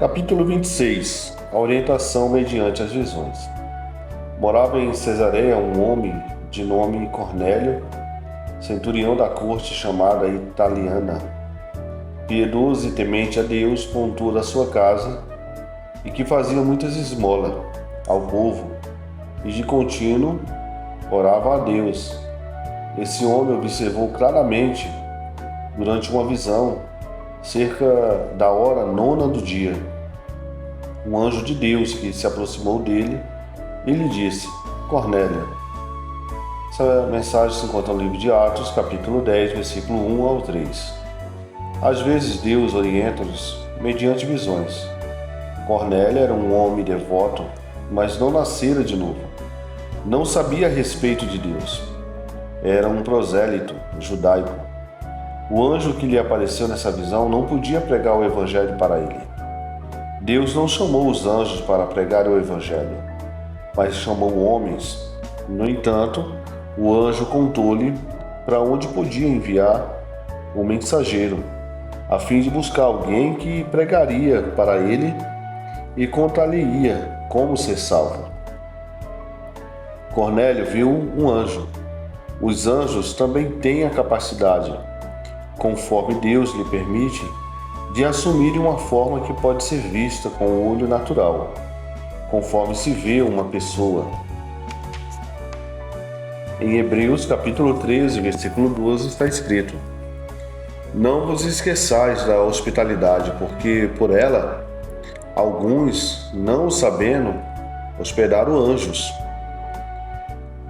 Capítulo 26. A orientação mediante as visões. Morava em Cesareia um homem de nome Cornélio, centurião da corte chamada Italiana, piedoso e temente a Deus com toda a sua casa, e que fazia muitas esmolas ao povo, e de contínuo orava a Deus. Esse homem observou claramente, durante uma visão, cerca da hora 9 do dia, um anjo de Deus que se aproximou dele e lhe disse: Cornélio. Essa mensagem se encontra no livro de Atos, capítulo 10, versículo 1 ao 3. Às vezes Deus orienta-nos mediante visões. Cornélio era um homem devoto, mas não nascera de novo. Não sabia a respeito de Deus. Era um prosélito judaico. O anjo que lhe apareceu nessa visão não podia pregar o evangelho para ele. Deus não chamou os anjos para pregar o evangelho, mas chamou homens. No entanto, o anjo contou-lhe para onde podia enviar o mensageiro, a fim de buscar alguém que pregaria para ele e contar-lhe-ia como ser salvo. Cornélio viu um anjo. Os anjos também têm a capacidade, conforme Deus lhe permite, de assumir uma forma que pode ser vista com o olho natural, conforme se vê uma pessoa. Em Hebreus capítulo 13, versículo 12 está escrito: Não vos esqueçais da hospitalidade, porque por ela alguns, não o sabendo, hospedaram anjos.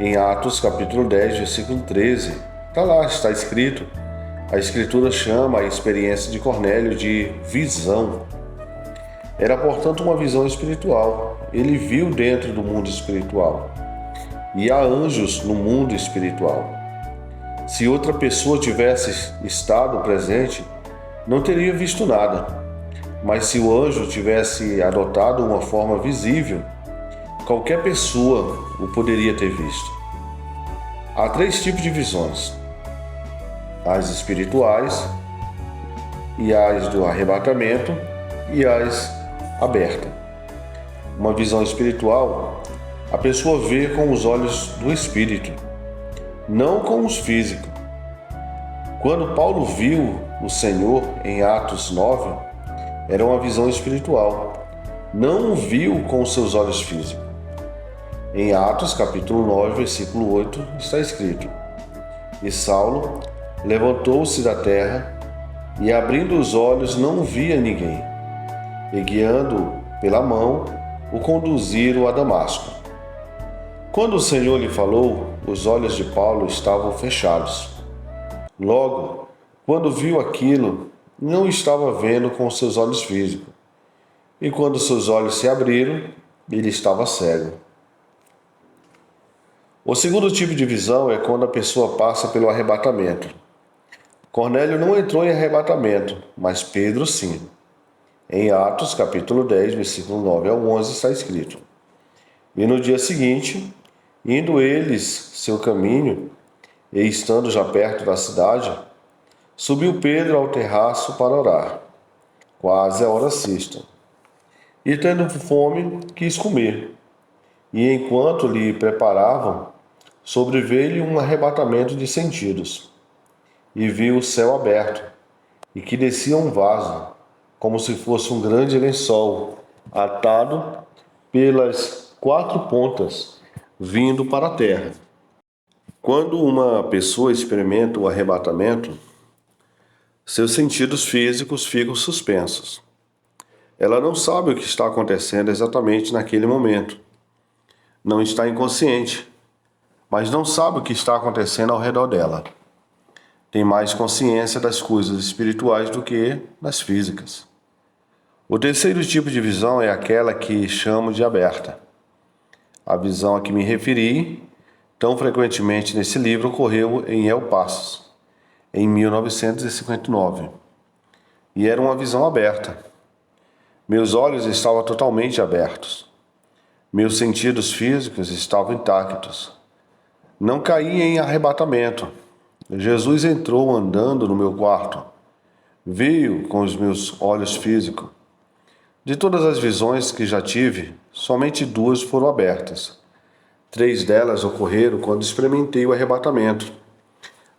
Em Atos capítulo 10, versículo 13, está escrito: a Escritura chama a experiência de Cornélio de visão. Era, portanto, uma visão espiritual. Ele viu dentro do mundo espiritual. E há anjos no mundo espiritual. Se outra pessoa tivesse estado presente, não teria visto nada. Mas se o anjo tivesse adotado uma forma visível, qualquer pessoa o poderia ter visto. Há 3 tipos de visões: as espirituais, e as do arrebatamento, e as abertas. Uma visão espiritual, a pessoa vê com os olhos do espírito, não com os físicos. Quando Paulo viu o Senhor em Atos 9, era uma visão espiritual, não o viu com os seus olhos físicos. Em Atos capítulo 9, versículo 8, está escrito: E Saulo levantou-se da terra e, abrindo os olhos, não via ninguém. E, guiando-o pela mão, o conduziram a Damasco. Quando o Senhor lhe falou, os olhos de Paulo estavam fechados. Logo, quando viu aquilo, não estava vendo com seus olhos físicos. E quando seus olhos se abriram, ele estava cego. O segundo tipo de visão é quando a pessoa passa pelo arrebatamento. Cornélio não entrou em arrebatamento, mas Pedro sim. Em Atos, capítulo 10, versículo 9 ao 11, está escrito: E no dia seguinte, indo eles seu caminho, e estando já perto da cidade, subiu Pedro ao terraço para orar, quase a hora sexta. E tendo fome, quis comer. E enquanto lhe preparavam, sobreveio-lhe um arrebatamento de sentidos. E viu o céu aberto, e que descia um vaso, como se fosse um grande lençol, atado pelas 4 pontas, vindo para a terra. Quando uma pessoa experimenta o arrebatamento, seus sentidos físicos ficam suspensos. Ela não sabe o que está acontecendo exatamente naquele momento. Não está inconsciente, mas não sabe o que está acontecendo ao redor dela. Tem mais consciência das coisas espirituais do que das físicas. O terceiro tipo de visão é aquela que chamo de aberta. A visão a que me referi, tão frequentemente nesse livro, ocorreu em El Paso, em 1959. E era uma visão aberta. Meus olhos estavam totalmente abertos. Meus sentidos físicos estavam intactos. Não caí em arrebatamento. Jesus entrou andando no meu quarto. Veio com os meus olhos físicos. De todas as visões que já tive, somente 2 foram abertas. 3 delas ocorreram quando experimentei o arrebatamento.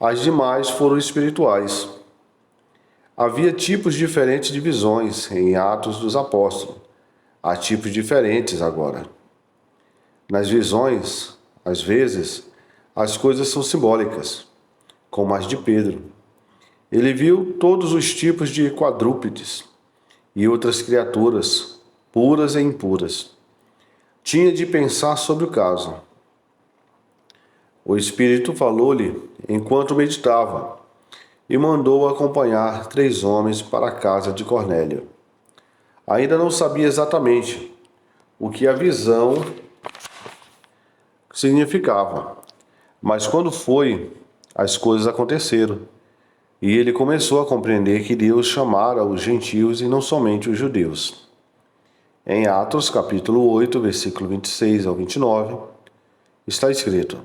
As demais foram espirituais. Havia tipos diferentes de visões em Atos dos Apóstolos. Há tipos diferentes agora. Nas visões, às vezes, as coisas são simbólicas, como as de Pedro. Ele viu todos os tipos de quadrúpedes e outras criaturas, puras e impuras. Tinha de pensar sobre o caso. O Espírito falou-lhe enquanto meditava e mandou acompanhar 3 homens para a casa de Cornélio. Ainda não sabia exatamente o que a visão significava, mas quando foi, as coisas aconteceram. E ele começou a compreender que Deus chamara os gentios e não somente os judeus. Em Atos, capítulo 8, versículo 26 ao 29, está escrito: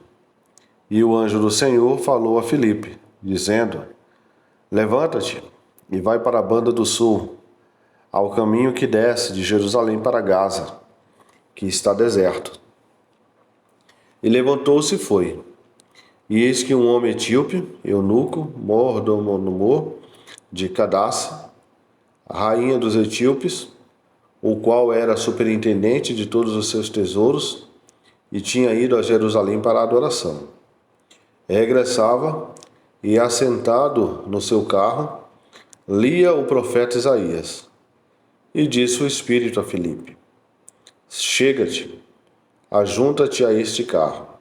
E o anjo do Senhor falou a Filipe, dizendo: Levanta-te e vai para a banda do sul, ao caminho que desce de Jerusalém para Gaza, que está deserto. E levantou-se e foi. E eis que um homem etíope, eunuco, mordomo de Cadace, a rainha dos etíopes, o qual era superintendente de todos os seus tesouros, e tinha ido a Jerusalém para a adoração. Regressava e, assentado no seu carro, lia o profeta Isaías. E disse o Espírito a Filipe: Chega-te, ajunta-te a este carro.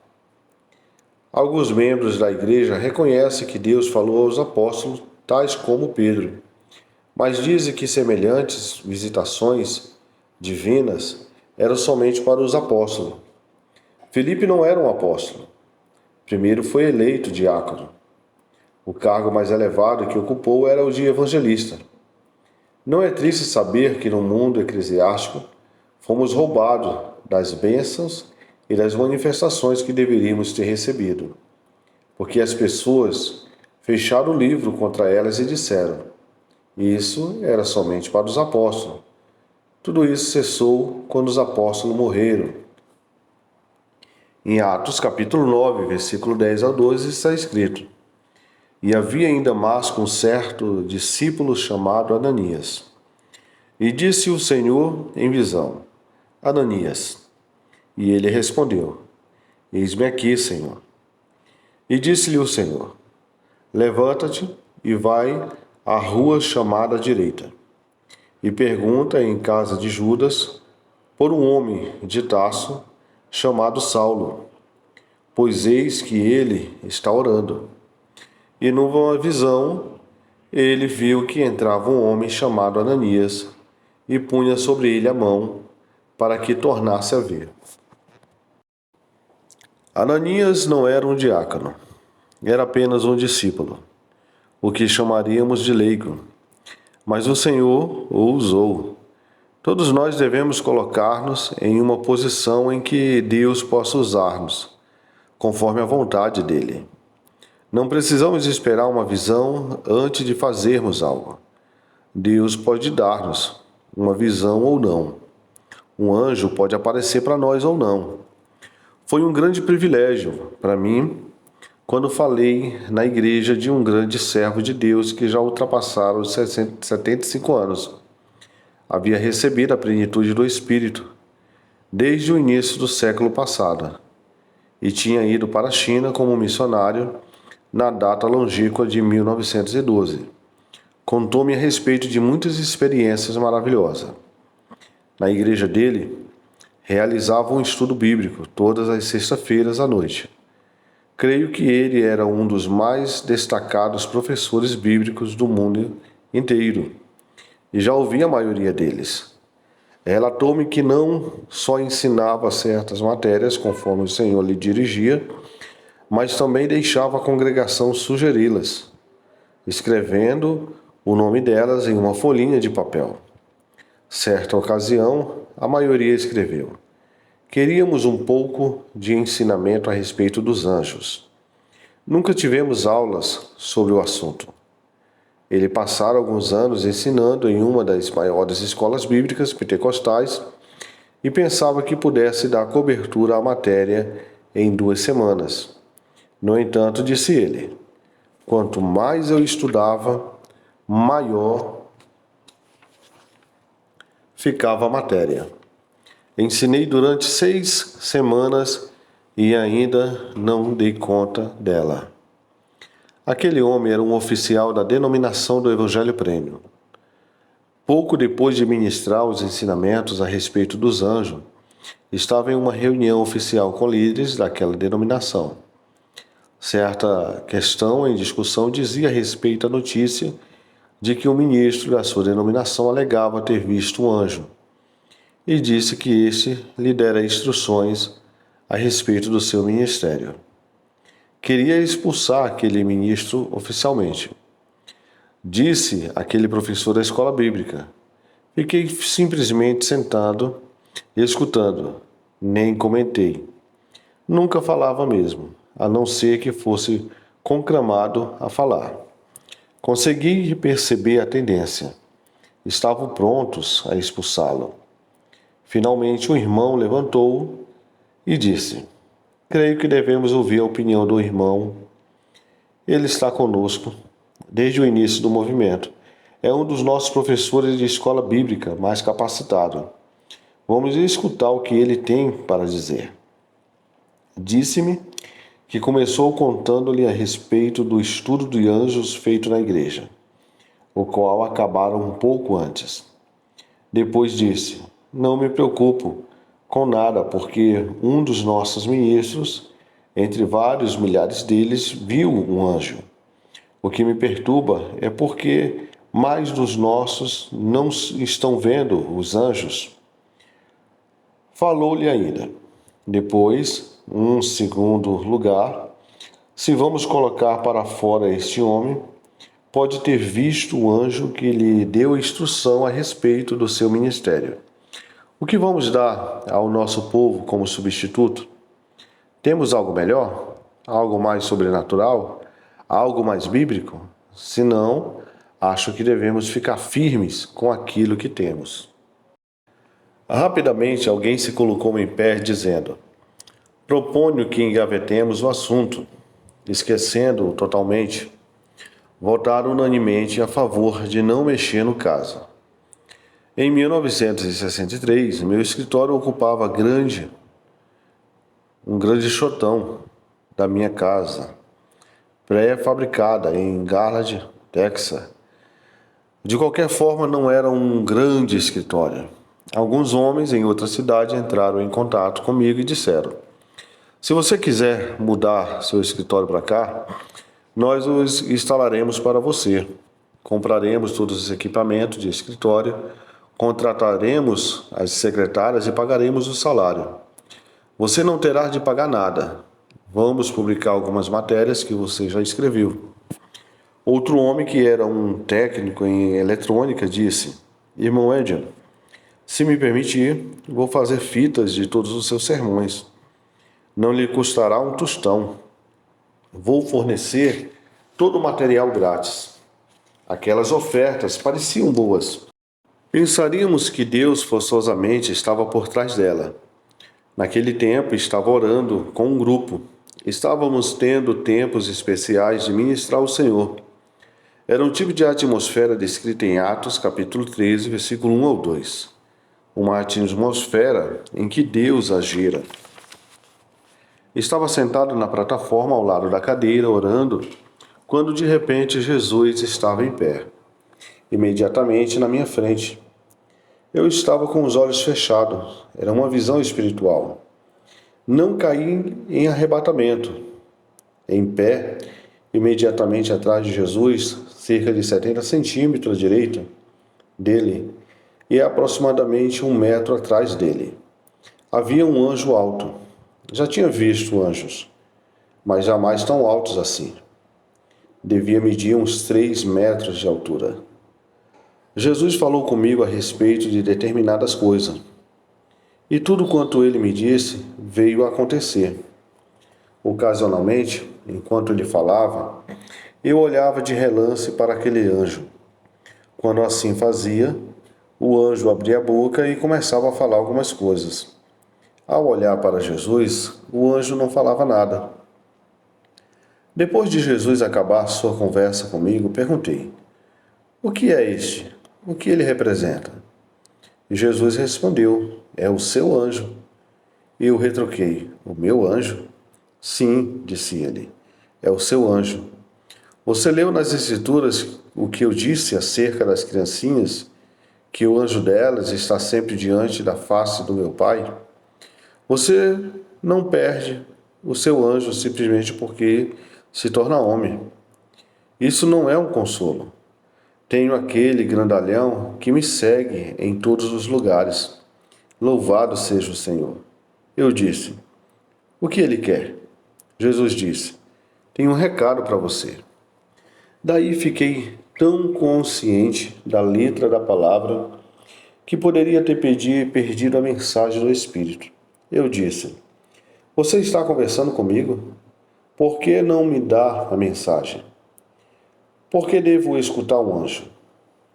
Alguns membros da igreja reconhecem que Deus falou aos apóstolos, tais como Pedro, mas dizem que semelhantes visitações divinas eram somente para os apóstolos. Filipe não era um apóstolo. Primeiro foi eleito diácono. O cargo mais elevado que ocupou era o de evangelista. Não é triste saber que no mundo eclesiástico fomos roubados das bênçãos e das manifestações que deveríamos ter recebido, porque as pessoas fecharam o livro contra elas e disseram: isso era somente para os apóstolos. Tudo isso cessou quando os apóstolos morreram. Em Atos capítulo 9, versículo 10 ao 12 está escrito: E havia em Damasco um certo discípulo chamado Ananias. E disse o Senhor em visão: Ananias. E ele respondeu: Eis-me aqui, Senhor. E disse-lhe o Senhor: Levanta-te e vai à rua chamada direita, e pergunta em casa de Judas por um homem de Tarso chamado Saulo, pois eis que ele está orando. E numa visão ele viu que entrava um homem chamado Ananias e punha sobre ele a mão para que tornasse a ver. Ananias não era um diácono, era apenas um discípulo, o que chamaríamos de leigo. Mas o Senhor o usou. Todos nós devemos colocar-nos em uma posição em que Deus possa usar-nos, conforme a vontade dele. Não precisamos esperar uma visão antes de fazermos algo. Deus pode dar-nos uma visão ou não. Um anjo pode aparecer para nós ou não. Foi um grande privilégio para mim quando falei na igreja de um grande servo de Deus que já ultrapassara os 75 anos. Havia recebido a plenitude do Espírito desde o início do século passado e tinha ido para a China como missionário na data longínqua de 1912. Contou-me a respeito de muitas experiências maravilhosas. Na igreja dele, realizava um estudo bíblico todas as sextas-feiras à noite. Creio que ele era um dos mais destacados professores bíblicos do mundo inteiro, e já ouvi a maioria deles. Relatou-me que não só ensinava certas matérias conforme o Senhor lhe dirigia, mas também deixava a congregação sugeri-las, escrevendo o nome delas em uma folhinha de papel. Certa ocasião, a maioria escreveu: Queríamos um pouco de ensinamento a respeito dos anjos. Nunca tivemos aulas sobre o assunto. Ele passara alguns anos ensinando em uma das maiores escolas bíblicas pentecostais e pensava que pudesse dar cobertura à matéria em 2 semanas. No entanto, disse ele, quanto mais eu estudava, maior ficava a matéria. Ensinei durante 6 semanas e ainda não dei conta dela. Aquele homem era um oficial da denominação do Evangelho Pleno. Pouco depois de ministrar os ensinamentos a respeito dos anjos, estava em uma reunião oficial com líderes daquela denominação. Certa questão em discussão dizia a respeito à notícia de que o ministro da sua denominação alegava ter visto um anjo e disse que este lhe dera instruções a respeito do seu ministério. Queria expulsar aquele ministro oficialmente. Disse aquele professor da escola bíblica. Fiquei simplesmente sentado e escutando, nem comentei. Nunca falava mesmo, a não ser que fosse conclamado a falar. Consegui perceber a tendência. Estavam prontos a expulsá-lo. Finalmente um irmão levantou e disse: creio que devemos ouvir a opinião do irmão. Ele está conosco desde o início do movimento. É um dos nossos professores de escola bíblica mais capacitado. Vamos escutar o que ele tem para dizer. Disse-me que começou contando-lhe a respeito do estudo de anjos feito na igreja, o qual acabaram um pouco antes. Depois disse: não me preocupo com nada, porque um dos nossos ministros, entre vários milhares deles, viu um anjo. O que me perturba é porque mais dos nossos não estão vendo os anjos. Falou-lhe ainda. Depois, um segundo lugar, se vamos colocar para fora este homem, pode ter visto o anjo que lhe deu instrução a respeito do seu ministério. O que vamos dar ao nosso povo como substituto? Temos algo melhor? Algo mais sobrenatural? Algo mais bíblico? Se não, acho que devemos ficar firmes com aquilo que temos. Rapidamente alguém se colocou em pé dizendo: proponho que engavetemos o assunto, esquecendo-o totalmente. Votaram unanimemente a favor de não mexer no caso. Em 1963, meu escritório ocupava um grande chotão da minha casa, pré-fabricada em Garland, Texas. De qualquer forma, não era um grande escritório. Alguns homens em outra cidade entraram em contato comigo e disseram: se você quiser mudar seu escritório para cá, nós os instalaremos para você. Compraremos todos os equipamentos de escritório, contrataremos as secretárias e pagaremos o salário. Você não terá de pagar nada. Vamos publicar algumas matérias que você já escreveu. Outro homem, que era um técnico em eletrônica, disse: irmão Edson, se me permitir, vou fazer fitas de todos os seus sermões. Não lhe custará um tostão. Vou fornecer todo o material grátis. Aquelas ofertas pareciam boas. Pensaríamos que Deus forçosamente estava por trás dela. Naquele tempo, estava orando com um grupo. Estávamos tendo tempos especiais de ministrar ao Senhor. Era um tipo de atmosfera descrita em Atos, capítulo 13, versículo 1 ao 2. Uma atmosfera em que Deus agira. Estava sentado na plataforma ao lado da cadeira, orando, quando de repente Jesus estava em pé, imediatamente na minha frente. Eu estava com os olhos fechados, era uma visão espiritual. Não caí em arrebatamento. Em pé, imediatamente atrás de Jesus, cerca de 70 centímetros à direita dele, e aproximadamente 1 metro atrás dele, havia um anjo alto. Já tinha visto anjos, mas jamais tão altos assim. Devia medir uns 3 metros de altura. Jesus falou comigo a respeito de determinadas coisas, e tudo quanto ele me disse veio a acontecer. Ocasionalmente, enquanto ele falava, eu olhava de relance para aquele anjo. Quando assim fazia, o anjo abria a boca e começava a falar algumas coisas. Ao olhar para Jesus, o anjo não falava nada. Depois de Jesus acabar sua conversa comigo, perguntei: O que é este? O que ele representa? E Jesus respondeu: É o seu anjo. Eu retruquei: O meu anjo? Sim, disse ele, é o seu anjo. Você leu nas Escrituras o que eu disse acerca das criancinhas, que o anjo delas está sempre diante da face do meu Pai? Você não perde o seu anjo simplesmente porque se torna homem. Isso não é um consolo. Tenho aquele grandalhão que me segue em todos os lugares. Louvado seja o Senhor. Eu disse: O que ele quer? Jesus disse: Tenho um recado para você. Daí fiquei tão consciente da letra da palavra que poderia ter perdido a mensagem do Espírito. Eu disse: Você está conversando comigo? Por que não me dá a mensagem? Por que devo escutar um anjo?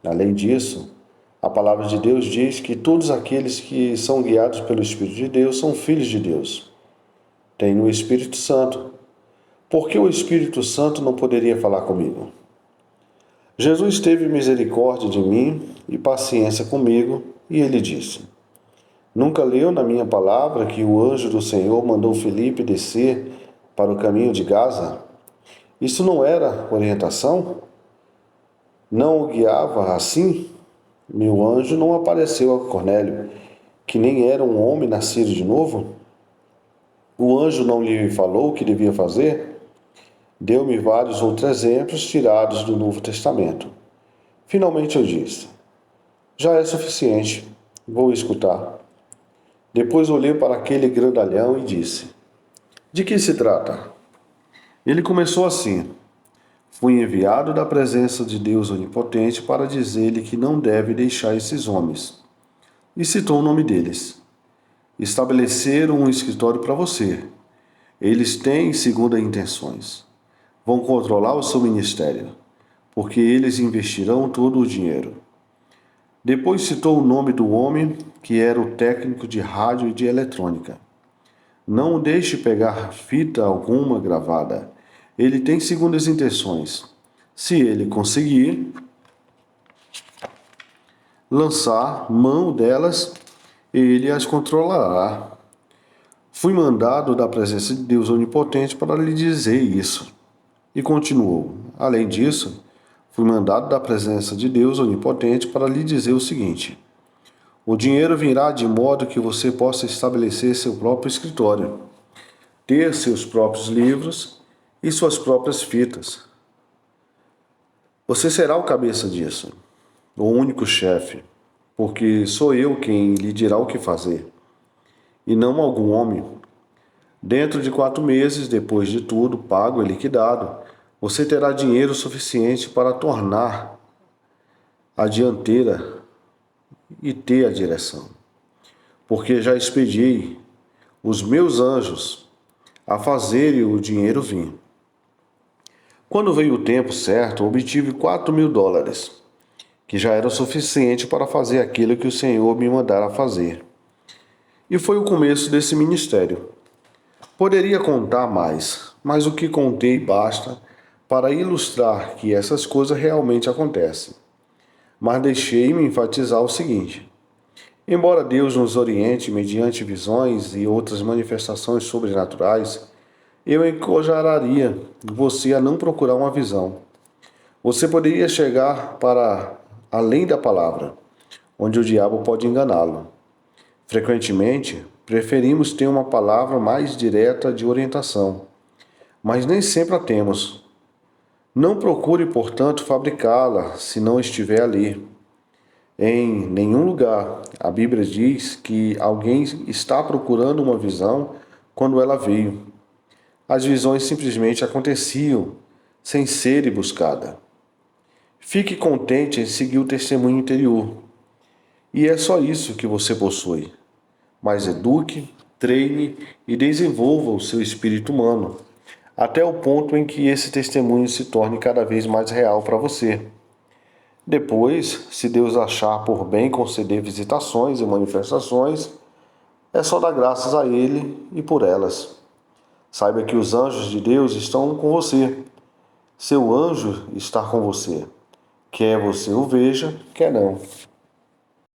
Além disso, a palavra de Deus diz que todos aqueles que são guiados pelo Espírito de Deus são filhos de Deus. Tem o Espírito Santo. Por que o Espírito Santo não poderia falar comigo? Jesus teve misericórdia de mim e paciência comigo, e ele disse: Nunca leu na minha palavra que o anjo do Senhor mandou Filipe descer para o caminho de Gaza? Isso não era orientação? Não o guiava assim? Meu anjo não apareceu a Cornélio, que nem era um homem nascido de novo? O anjo não lhe falou o que devia fazer? Deu-me vários outros exemplos tirados do Novo Testamento. Finalmente eu disse: Já é suficiente, vou escutar. Depois olhei para aquele grandalhão e disse: De que se trata? Ele começou assim: Fui enviado da presença de Deus Onipotente para dizer-lhe que não deve deixar esses homens. E citou o nome deles. Estabeleceram um escritório para você. Eles têm segunda intenções. Vão controlar o seu ministério, porque eles investirão todo o dinheiro. Depois citou o nome do homem que era o técnico de rádio e de eletrônica. Não o deixe pegar fita alguma gravada. Ele tem segundas intenções. Se ele conseguir lançar mão delas, ele as controlará. Fui mandado da presença de Deus Onipotente para lhe dizer isso. E continuou: Além disso, fui mandado da presença de Deus Onipotente para lhe dizer o seguinte: O dinheiro virá de modo que você possa estabelecer seu próprio escritório, ter seus próprios livros e suas próprias fitas. Você será o cabeça disso, o único chefe, porque sou eu quem lhe dirá o que fazer, e não algum homem. Dentro de 4 meses, depois de tudo pago e liquidado, você terá dinheiro suficiente para tornar a dianteira e ter a direção. Porque já expedi os meus anjos a fazerem o dinheiro vir. Quando veio o tempo certo, obtive $4.000, que já era o suficiente para fazer aquilo que o Senhor me mandara fazer. E foi o começo desse ministério. Poderia contar mais, mas o que contei basta para ilustrar que essas coisas realmente acontecem. Mas deixei-me enfatizar o seguinte: embora Deus nos oriente mediante visões e outras manifestações sobrenaturais, eu encorajaria você a não procurar uma visão. Você poderia chegar para além da palavra, onde o diabo pode enganá-lo. Frequentemente, preferimos ter uma palavra mais direta de orientação, mas nem sempre a temos. Não procure, portanto, fabricá-la se não estiver ali. Em nenhum lugar a Bíblia diz que alguém está procurando uma visão quando ela veio. As visões simplesmente aconteciam, sem serem buscadas. Fique contente em seguir o testemunho interior. E é só isso que você possui. Mas eduque, treine e desenvolva o seu espírito humano, até o ponto em que esse testemunho se torne cada vez mais real para você. Depois, se Deus achar por bem conceder visitações e manifestações, é só dar graças a Ele e por elas. Saiba que os anjos de Deus estão com você. Seu anjo está com você. Quer você o veja, quer não.